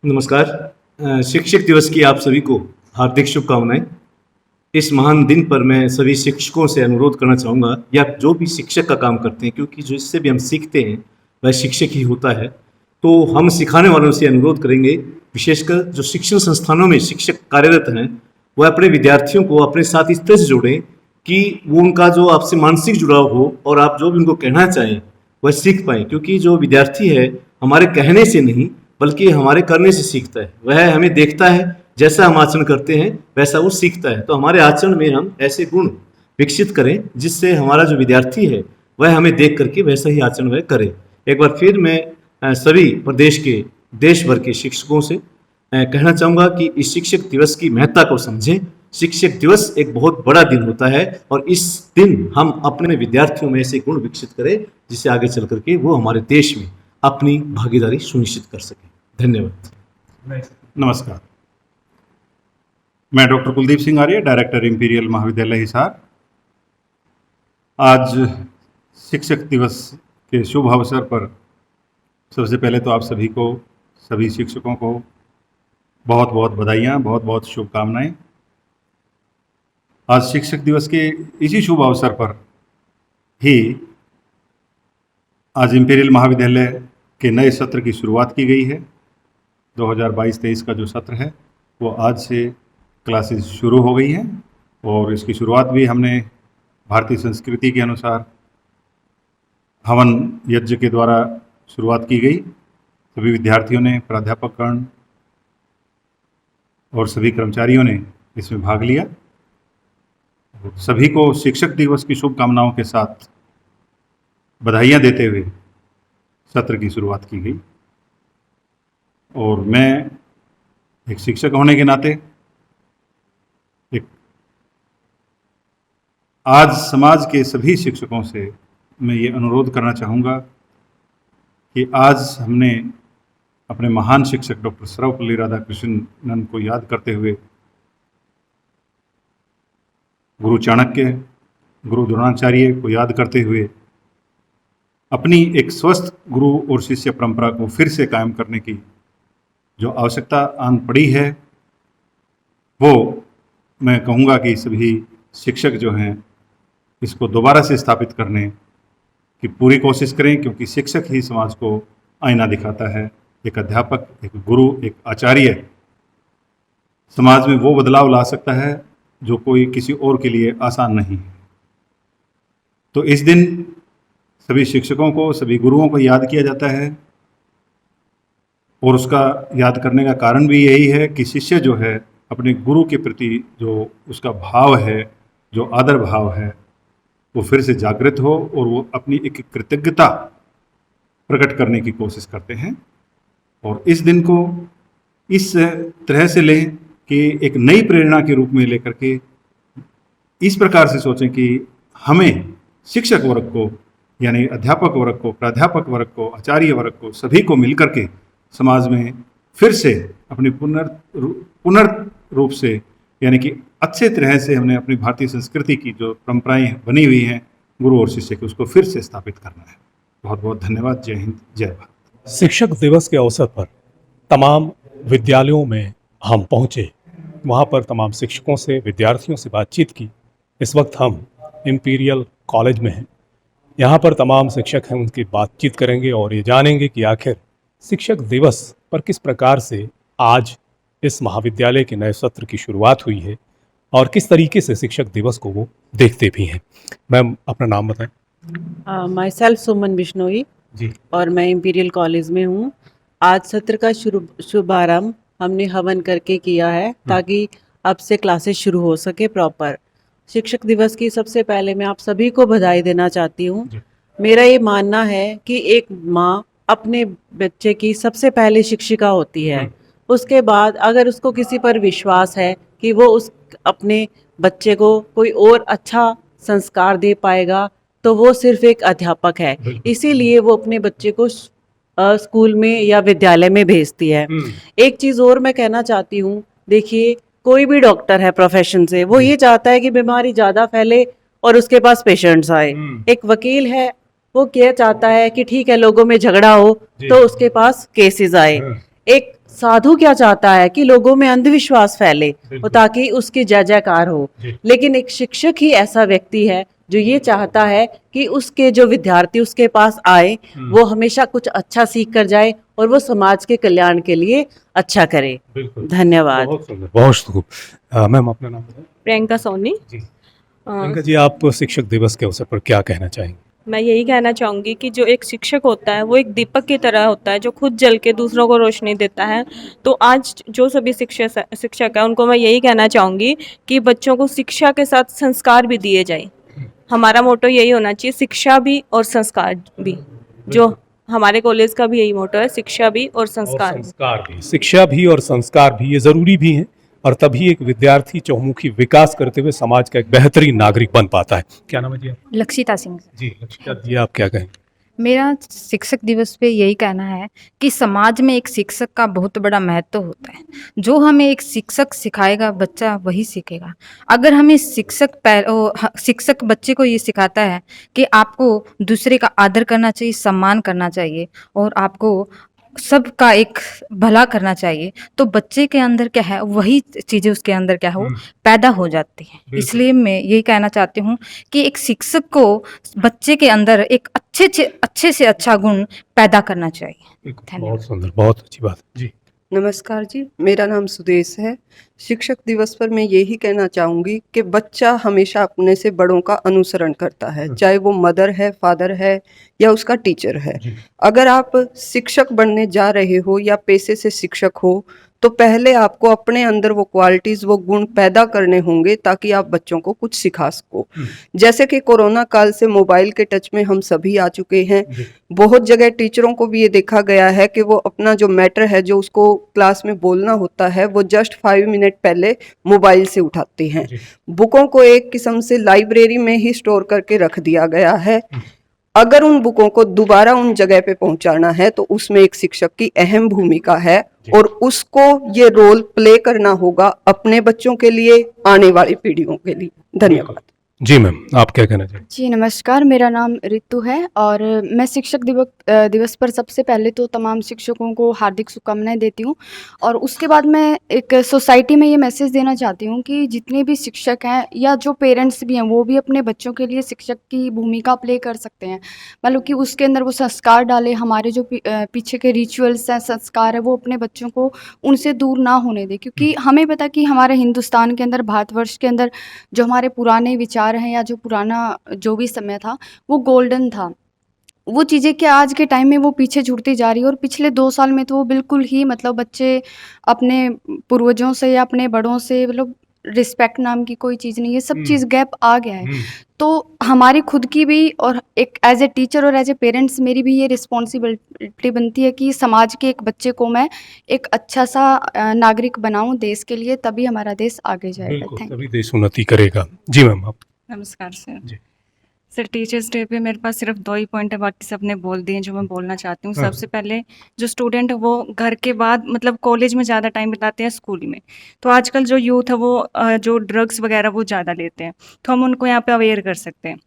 नमस्कार। शिक्षक दिवस की आप सभी को हार्दिक शुभकामनाएं। इस महान दिन पर मैं सभी शिक्षकों से अनुरोध करना चाहूँगा या जो भी शिक्षक का काम करते हैं, क्योंकि जो इससे भी हम सीखते हैं वह शिक्षक ही होता है, तो हम सिखाने वालों से अनुरोध करेंगे, विशेषकर जो शिक्षण संस्थानों में शिक्षक कार्यरत हैं, वह अपने विद्यार्थियों को अपने साथ इस तरह से जोड़ें कि वो उनका जो आपसे मानसिक जुड़ाव हो और आप जो भी उनको कहना चाहें वह सीख पाएँ। क्योंकि जो विद्यार्थी है हमारे कहने से नहीं बल्कि हमारे करने से सीखता है। वह हमें देखता है, जैसा हम आचरण करते हैं वैसा वो सीखता है। तो हमारे आचरण में हम ऐसे गुण विकसित करें जिससे हमारा जो विद्यार्थी है वह हमें देख करके वैसा ही आचरण वह करे। एक बार फिर मैं सभी प्रदेश के, देश भर के शिक्षकों से कहना चाहूँगा कि इस शिक्षक दिवस की महत्ता को समझें। शिक्षक दिवस एक बहुत बड़ा दिन होता है और इस दिन हम अपने विद्यार्थियों में ऐसे गुण विकसित करें जिससे आगे चल करके वो हमारे देश में अपनी भागीदारी सुनिश्चित कर सकें। धन्यवाद। नमस्कार, मैं doctor Kuldeep Singh Arya, director imperial महाविद्यालय हिसार। आज शिक्षक दिवस के शुभ अवसर पर सबसे पहले तो आप सभी को, सभी शिक्षकों को बहुत बहुत बधाइयाँ, बहुत बहुत शुभकामनाएं। आज शिक्षक दिवस के इसी शुभ अवसर पर ही आज इंपीरियल महाविद्यालय के नए सत्र की शुरुआत की गई है। 2022-23 का जो सत्र है वो आज से क्लासेस शुरू हो गई हैं और इसकी शुरुआत भी हमने भारतीय संस्कृति के अनुसार हवन यज्ञ के द्वारा शुरुआत की गई। सभी विद्यार्थियों ने, प्राध्यापकगण और सभी कर्मचारियों ने इसमें भाग लिया। सभी को शिक्षक दिवस की शुभकामनाओं के साथ बधाइयाँ देते हुए सत्र की शुरुआत की गई। और मैं एक शिक्षक होने के नाते आज समाज के सभी शिक्षकों से मैं ये अनुरोध करना चाहूँगा कि आज हमने अपने महान शिक्षक डॉक्टर सर्वपल्ली राधाकृष्णन को याद करते हुए गुरु चाणक्य, गुरु द्रोणाचार्य को याद करते हुए अपनी एक स्वस्थ गुरु और शिष्य परंपरा को फिर से कायम करने की जो आवश्यकता आन पड़ी है, वो मैं कहूँगा कि सभी शिक्षक जो हैं इसको दोबारा से स्थापित करने की पूरी कोशिश करें, क्योंकि शिक्षक ही समाज को आईना दिखाता है। एक अध्यापक, एक गुरु, एक आचार्य समाज में वो बदलाव ला सकता है जो कोई किसी और के लिए आसान नहीं है। तो इस दिन सभी शिक्षकों को, सभी गुरुओं को याद किया जाता है और उसका याद करने का कारण भी यही है कि शिष्य जो है अपने गुरु के प्रति जो उसका भाव है, जो आदर भाव है, वो फिर से जागृत हो और वो अपनी एक कृतज्ञता प्रकट करने की कोशिश करते हैं। और इस दिन को इस तरह से लें कि एक नई प्रेरणा के रूप में लेकर के इस प्रकार से सोचें कि हमें शिक्षक वर्ग को, यानी अध्यापक वर्ग को, प्राध्यापक वर्ग को, आचार्य वर्ग को, सभी को मिलकर के समाज में फिर से अपनी पुनर्रूप से, यानी कि अच्छे तरह से हमने अपनी भारतीय संस्कृति की जो परंपराएं बनी हुई हैं गुरु और शिष्य की, उसको फिर से स्थापित करना है। बहुत बहुत धन्यवाद। जय हिंद, जय भारत। शिक्षक दिवस के अवसर पर तमाम विद्यालयों में हम पहुंचे, वहां पर तमाम शिक्षकों से, विद्यार्थियों से बातचीत की। इस वक्त हम इंपीरियल कॉलेज में हैं। यहाँ पर तमाम शिक्षक हैं, उनकी बातचीत करेंगे और ये जानेंगे कि आखिर शिक्षक दिवस पर किस प्रकार से आज इस महाविद्यालय के नए सत्र की शुरुआत हुई है और किस तरीके से शिक्षक दिवस को वो देखते भी हैं। मैम, अपना नाम बताएं। माई सेल्फ सुमन बिश्नोई जी। और मैं इंपीरियल कॉलेज में हूँ। आज सत्र का शुभारंभ हमने हवन करके किया है ताकि अब से क्लासेस शुरू हो सके प्रॉपर। शिक्षक दिवस की सबसे पहले मैं आप सभी को बधाई देना चाहती हूँ। मेरा ये मानना है कि एक माँ अपने बच्चे की सबसे पहले शिक्षिका होती है। उसके बाद अगर उसको किसी पर विश्वास है कि वो उस अपने बच्चे को कोई और अच्छा संस्कार दे पाएगा, तो वो सिर्फ एक अध्यापक है। इसीलिए वो अपने बच्चे को स्कूल में या विद्यालय में भेजती है। एक चीज़ और मैं कहना चाहती हूँ, देखिए कोई भी डॉक्टर है प्रोफेशन से, वो ये चाहता है कि बीमारी ज़्यादा फैले और उसके पास पेशेंट्स आए। एक वकील है, वो क्या चाहता है कि ठीक है लोगों में झगड़ा हो तो उसके पास केसेस आए। एक साधु क्या चाहता है कि लोगों में अंधविश्वास फैले और ताकि उसकी जय जयकार हो। लेकिन एक शिक्षक ही ऐसा व्यक्ति है जो ये चाहता है कि उसके जो विद्यार्थी उसके पास आए वो हमेशा कुछ अच्छा सीख कर जाए और वो समाज के कल्याण के लिए अच्छा करे। धन्यवाद। बहुत सुंदर, बहुत खूब। मैम अपना नाम बताएं। प्रियंका सोनी। जी प्रियंका जी, आप शिक्षक दिवस के अवसर पर क्या कहना चाहेंगे? मैं यही कहना चाहूँगी कि जो एक शिक्षक होता है वो एक दीपक की तरह होता है जो खुद जल के दूसरों को रोशनी देता है। तो आज जो सभी शिक्षक है उनको मैं यही कहना चाहूँगी कि बच्चों को शिक्षा के साथ संस्कार भी दिए जाए। हमारा मोटो यही होना चाहिए, शिक्षा भी और संस्कार भी। जो हमारे कॉलेज का भी यही मोटो है, शिक्षा भी और संस्कार भी। संस्कार भी, शिक्षा भी और संस्कार भी, ये जरूरी भी है और तभी एक विद्यार्थी चहुमुखी विकास करते हुए समाज का एक बेहतरीन नागरिक बन पाता है। क्या नाम है जी? लक्षिता सिंह। जी लक्षिता जी, आप क्या कहेंगे? मेरा शिक्षक दिवस पे यही कहना है कि समाज में एक शिक्षक का बहुत बड़ा महत्व होता है। जो हमें एक शिक्षक सिखाएगा बच्चा वही सीखेगा। अगर हमें शिक्षक बच्चे को ये सिखाता है कि आपको दूसरे का आदर करना चाहिए, सम्मान करना चाहिए और आपको सबका एक भला करना चाहिए, तो बच्चे के अंदर क्या है वही चीज़ें उसके अंदर क्या हो पैदा हो जाती हैं। इसलिए मैं यही कहना चाहती हूँ कि एक शिक्षक को बच्चे के अंदर एक अच्छे से अच्छा गुण पैदा करना चाहिए। बहुत सुंदर, बहुत अच्छी बात जी। नमस्कार जी, मेरा नाम सुदेश है। शिक्षक दिवस पर मैं यही कहना चाहूँगी कि बच्चा हमेशा अपने से बड़ों का अनुसरण करता है, चाहे वो मदर है, फादर है या उसका टीचर है। अगर आप शिक्षक बनने जा रहे हो या पेशे से शिक्षक हो तो पहले आपको अपने अंदर वो क्वालिटीज़, वो गुण पैदा करने होंगे ताकि आप बच्चों को कुछ सिखा सको। जैसे कि कोरोना काल से मोबाइल के टच में हम सभी आ चुके हैं। बहुत जगह टीचरों को भी ये देखा गया है कि वो अपना जो मैटर है जो उसको क्लास में बोलना होता है वो जस्ट 5 मिनट पहले मोबाइल से उठाते हैं। बुकों को एक किस्म से लाइब्रेरी में ही स्टोर करके रख दिया गया है। अगर उन बुकों को दोबारा उन जगह पे पहुंचाना है तो उसमें एक शिक्षक की अहम भूमिका है और उसको ये रोल प्ले करना होगा अपने बच्चों के लिए, आने वाली पीढ़ियों के लिए। धन्यवाद। जी मैम, आप क्या कहना चाहिए? जी नमस्कार, मेरा नाम रितु है और मैं शिक्षक दिवस पर सबसे पहले तो तमाम शिक्षकों को हार्दिक शुभकामनाएं देती हूं और उसके बाद मैं एक सोसाइटी में ये मैसेज देना चाहती हूं कि जितने भी शिक्षक हैं या जो पेरेंट्स भी हैं वो भी अपने बच्चों के लिए शिक्षक की भूमिका प्ले कर सकते हैं। मतलब कि उसके अंदर वो संस्कार डाले, हमारे जो पीछे के रिचुअल्स हैं, संस्कार है, वो अपने बच्चों को उनसे दूर ना होने दें। क्योंकि हमें पता कि हमारे हिंदुस्तान के अंदर, भारतवर्ष के अंदर जो हमारे पुराने विचार हैं या जो पुराना जो भी समय था वो गोल्डन था। वो चीज़ें क्या आज के टाइम में वो पीछे छूटती जा रही है और पिछले 2 साल में तो वो बिल्कुल ही मतलब बच्चे अपने पूर्वजों से या अपने बड़ों से मतलब रिस्पेक्ट नाम की कोई चीज़ नहीं है, सब चीज़ गैप आ गया है। तो हमारी खुद की भी और एक एज ए टीचर और एज ए पेरेंट्स मेरी भी ये रिस्पॉन्सिबिलिटी बनती है कि समाज के एक बच्चे को मैं एक अच्छा सा नागरिक बनाऊं देश के लिए, तभी हमारा देश आगे जाएगा। तभी देश उन्नति करेगा। जी मैम, आप? नमस्कार सर। सर टीचर्स डे पे मेरे पास सिर्फ 2 ही पॉइंट है, बाकी सबने बोल दिए जो मैं बोलना चाहती हूँ। सबसे पहले जो स्टूडेंट है वो घर के बाद मतलब कॉलेज में ज़्यादा टाइम बिताते हैं स्कूल में, तो आजकल जो यूथ है वो जो ड्रग्स वगैरह वो ज़्यादा लेते हैं, तो हम उनको यहाँ पे अवेयर कर सकते हैं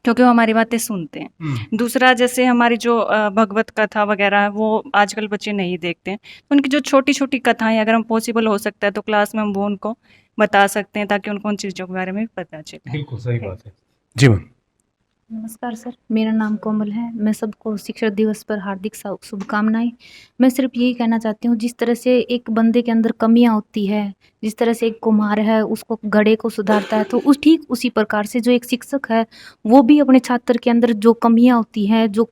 क्योंकि वो हमारी बातें सुनते हैं। दूसरा, जैसे हमारी जो भगवत कथा वगैरह है वो आजकल बच्चे नहीं देखते हैं, तो उनकी जो छोटी छोटी कथाएं अगर हम पॉसिबल हो सकता है तो क्लास में हम वो उनको बता सकते हैं ताकि उनको उन चीज़ों के बारे में पता चले। बिल्कुल सही बात है। जी मैम। नमस्कार सर, मेरा नाम कोमल है। मैं सबको शिक्षक दिवस पर हार्दिक शुभकामनाएं। मैं सिर्फ यही कहना चाहती हूँ, जिस तरह से एक बंदे के अंदर कमियां होती है, जिस तरह से एक कुम्हार है उसको घड़े को सुधारता है, तो ठीक उसी प्रकार से जो एक शिक्षक है वो भी अपने छात्र के अंदर जो कमियां होती हैं, जो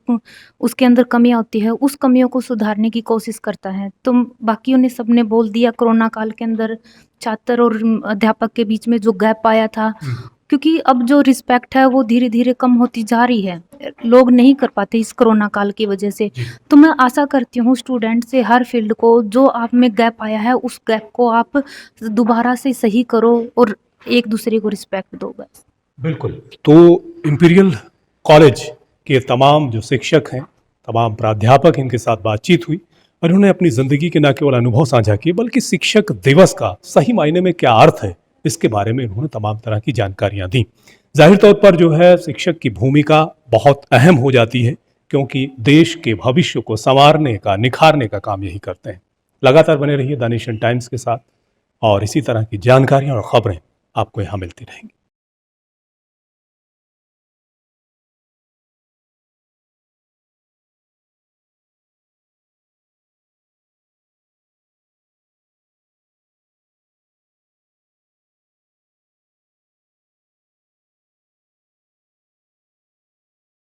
उसके अंदर कमियां होती है, उस कमियों को सुधारने की कोशिश करता है। तो बाकियों ने सबने बोल दिया, कोरोना काल के अंदर छात्र और अध्यापक के बीच में जो गैप आया था, क्योंकि अब जो रिस्पेक्ट है वो धीरे धीरे कम होती जा रही है, लोग नहीं कर पाते इस कोरोना काल की वजह से। तो मैं आशा करती हूँ स्टूडेंट से, हर फील्ड को जो आप में गैप आया है उस गैप को आप दोबारा से सही करो और एक दूसरे को रिस्पेक्ट दो बस। बिल्कुल। तो इंपीरियल कॉलेज के तमाम जो शिक्षक हैं, तमाम प्राध्यापक, इनके साथ बातचीत हुई और उन्होंने अपनी ज़िंदगी के न केवल अनुभव साझा किए बल्कि शिक्षक दिवस का सही मायने में क्या अर्थ है इसके बारे में उन्होंने तमाम तरह की जानकारियां दी। जाहिर तौर पर जो है शिक्षक की भूमिका बहुत अहम हो जाती है, क्योंकि देश के भविष्य को संवारने का, निखारने का काम यही करते हैं। लगातार बने रहिए द नेशन टाइम्स के साथ और इसी तरह की जानकारियाँ और ख़बरें आपको यहाँ मिलती रहेंगी।